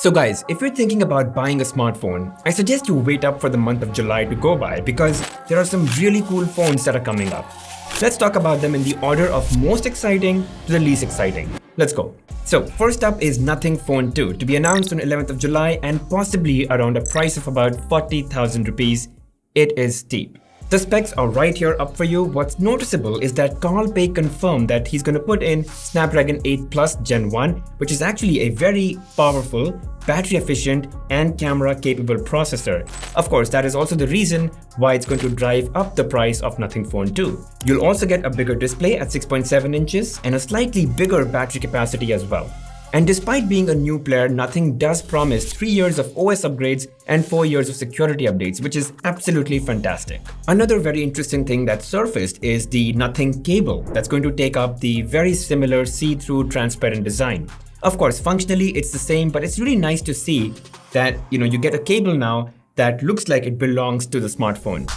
So guys, if you're thinking about buying a smartphone, I suggest you wait up for the month of July to go by because there are some really cool phones that are coming up. Let's talk about them in the order of most exciting to the least exciting. Let's go. So first up is Nothing Phone 2 to be announced on 11th of July and possibly around a price of about 40,000 rupees. It is steep. The specs are right here up for you. What's noticeable is that Carl Pei confirmed that he's going to put in Snapdragon 8 Plus Gen 1, which is actually a very powerful, battery efficient and camera capable processor. Of course, that is also the reason why it's going to drive up the price of Nothing Phone 2. You'll also get a bigger display at 6.7 inches and a slightly bigger battery capacity as well. And despite being a new player, Nothing does promise 3 years of OS upgrades and 4 years of security updates, which is absolutely fantastic. Another very interesting thing that surfaced is the Nothing cable that's going to take up the very similar see-through transparent design. Of course, functionally it's the same, but it's really nice to see that you get a cable now that looks like it belongs to the smartphone.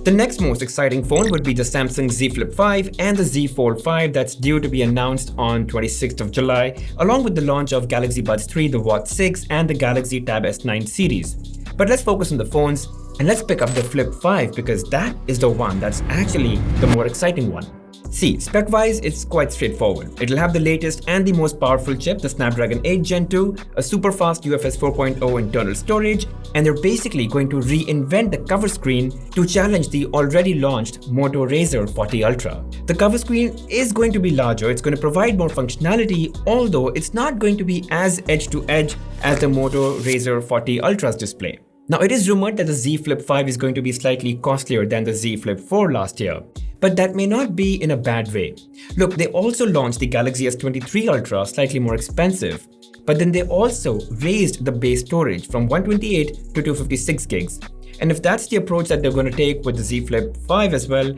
The next most exciting phone would be the Samsung Z Flip 5 and the Z Fold 5 that's due to be announced on 26th of July, along with the launch of Galaxy Buds 3, the Watch 6 and the Galaxy Tab S9 series. But let's focus on the phones and let's pick up the Flip 5 because that is the one that's actually the more exciting one. See, spec-wise, it's quite straightforward. It'll have the latest and the most powerful chip, the Snapdragon 8 Gen 2, a super fast UFS 4.0 internal storage, and they're basically going to reinvent the cover screen to challenge the already launched Moto Razr 40 Ultra. The cover screen is going to be larger, it's going to provide more functionality, although it's not going to be as edge-to-edge as the Moto Razr 40 Ultra's display. Now, it is rumored that the Z Flip 5 is going to be slightly costlier than the Z Flip 4 last year, but that may not be in a bad way. Look, they also launched the Galaxy S23 Ultra slightly more expensive, but then they also raised the base storage from 128 to 256 gigs. And if that's the approach that they're going to take with the Z Flip 5 as well,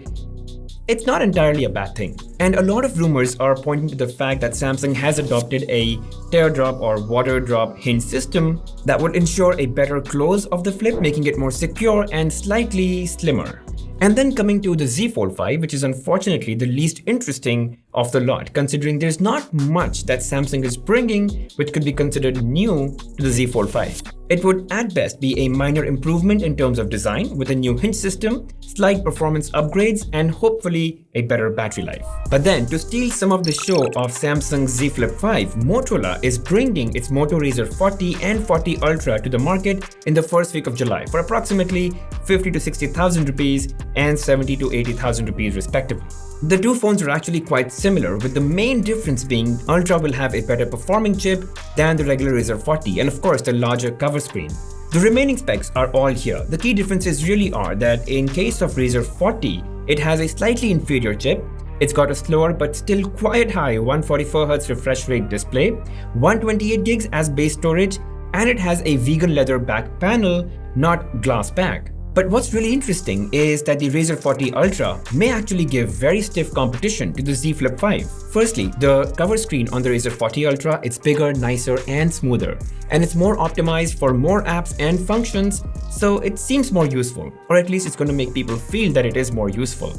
it's not entirely a bad thing. And a lot of rumors are pointing to the fact that Samsung has adopted a teardrop or water drop hinge system that would ensure a better close of the flip, making it more secure and slightly slimmer. And then coming to the Z Fold 5, which is unfortunately the least interesting of the lot, considering there's not much that Samsung is bringing which could be considered new to the Z Fold 5. It would at best be a minor improvement in terms of design with a new hinge system, slight performance upgrades, and hopefully a better battery life. But then, to steal some of the show of Samsung's Z Flip 5, Motorola is bringing its Moto Razr 40 and 40 Ultra to the market in the first week of July for approximately 50 to 60,000 rupees and 70 to 80,000 rupees respectively. The two phones are actually quite similar, with the main difference being Ultra will have a better performing chip than the regular Razr 40 and of course the larger cover screen. The remaining specs are all here. The key differences really are that in case of Razr 40, it has a slightly inferior chip. It's got a slower but still quite high 144Hz refresh rate display, 128 gigs as base storage, and it has a vegan leather back panel, not glass back. But what's really interesting is that the Razr 40 Ultra may actually give very stiff competition to the Z Flip 5. Firstly, the cover screen on the Razr 40 Ultra, it's bigger, nicer and smoother. And it's more optimized for more apps and functions, so it seems more useful. Or at least it's going to make people feel that it is more useful.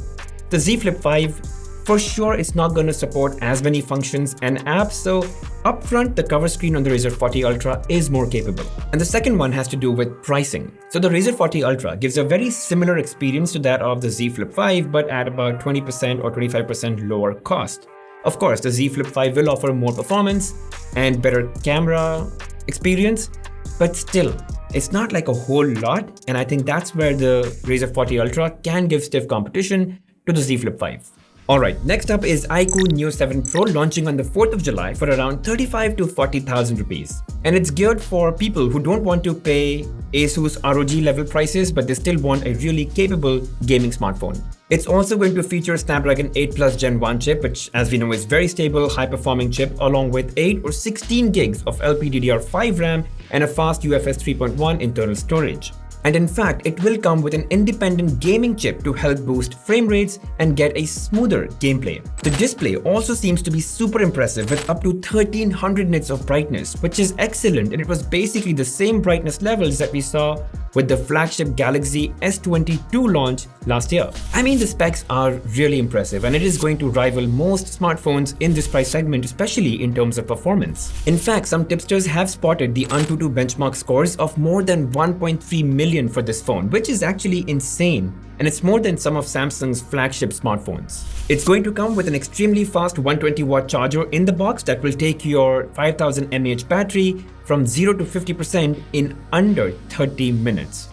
The Z Flip 5, for sure it's not going to support as many functions and apps, so upfront the cover screen on the Razr 40 Ultra is more capable. And the second one has to do with pricing. So the Razr 40 Ultra gives a very similar experience to that of the Z Flip 5 but at about 20% or 25% lower cost. Of course, the Z Flip 5 will offer more performance and better camera experience, but still, it's not like a whole lot, and I think that's where the Razr 40 Ultra can give stiff competition to the Z Flip 5. Alright, next up is iQOO Neo 7 Pro launching on the 4th of July for around 35 to 40,000 rupees. And it's geared for people who don't want to pay ASUS ROG level prices, but they still want a really capable gaming smartphone. It's also going to feature Snapdragon 8 Plus Gen 1 chip, which as we know is very stable, high-performing chip, along with 8 or 16 gigs of LPDDR5 RAM and a fast UFS 3.1 internal storage. And in fact, it will come with an independent gaming chip to help boost frame rates and get a smoother gameplay. The display also seems to be super impressive with up to 1300 nits of brightness, which is excellent, and it was basically the same brightness levels that we saw with the flagship Galaxy S22 launch last year. I mean, the specs are really impressive and it is going to rival most smartphones in this price segment, especially in terms of performance. In fact, some tipsters have spotted the AnTuTu benchmark scores of more than 1.3 million for this phone, which is actually insane. And it's more than some of Samsung's flagship smartphones. It's going to come with an extremely fast 120-watt charger in the box that will take your 5000 mAh battery from 0 to 50% in under 30 minutes.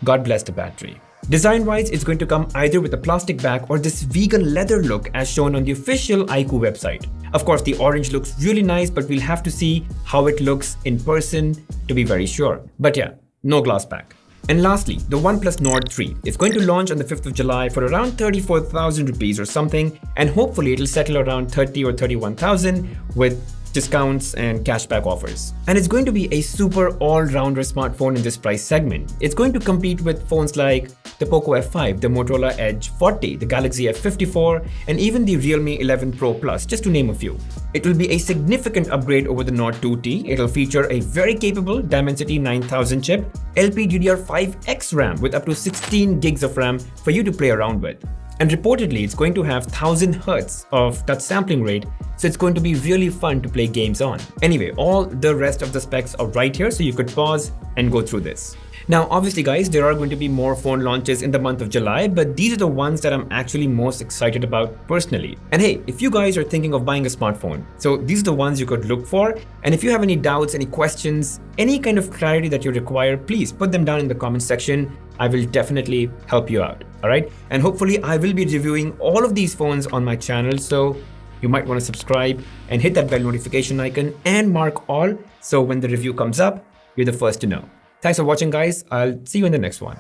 God bless the battery. Design-wise, it's going to come either with a plastic back or this vegan leather look as shown on the official iQOO website. Of course, the orange looks really nice, but we'll have to see how it looks in person to be very sure. But yeah, no glass back. And lastly, the OnePlus Nord 3 is going to launch on the 5th of July for around 34,000 rupees or something, and hopefully it'll settle around 30 or 31,000 with discounts and cashback offers. And it's going to be a super all-rounder smartphone in this price segment. It's going to compete with phones like the Poco F5, the Motorola Edge 40, the Galaxy F54, and even the Realme 11 Pro Plus, just to name a few. It will be a significant upgrade over the Nord 2T. It'll feature a very capable Dimensity 9000 chip, LPDDR5X RAM with up to 16 gigs of RAM for you to play around with. And reportedly, it's going to have 1000 Hz of touch sampling rate, so it's going to be really fun to play games on. Anyway, all the rest of the specs are right here, so you could pause and go through this. Now, obviously guys, there are going to be more phone launches in the month of July, but these are the ones that I'm actually most excited about personally. And hey, if you guys are thinking of buying a smartphone, so these are the ones you could look for. And if you have any doubts, any questions, any kind of clarity that you require, please put them down in the comment section. I will definitely help you out, all right? And hopefully I will be reviewing all of these phones on my channel, so you might want to subscribe and hit that bell notification icon and mark all, so when the review comes up, you're the first to know. Thanks for watching guys, I'll see you in the next one.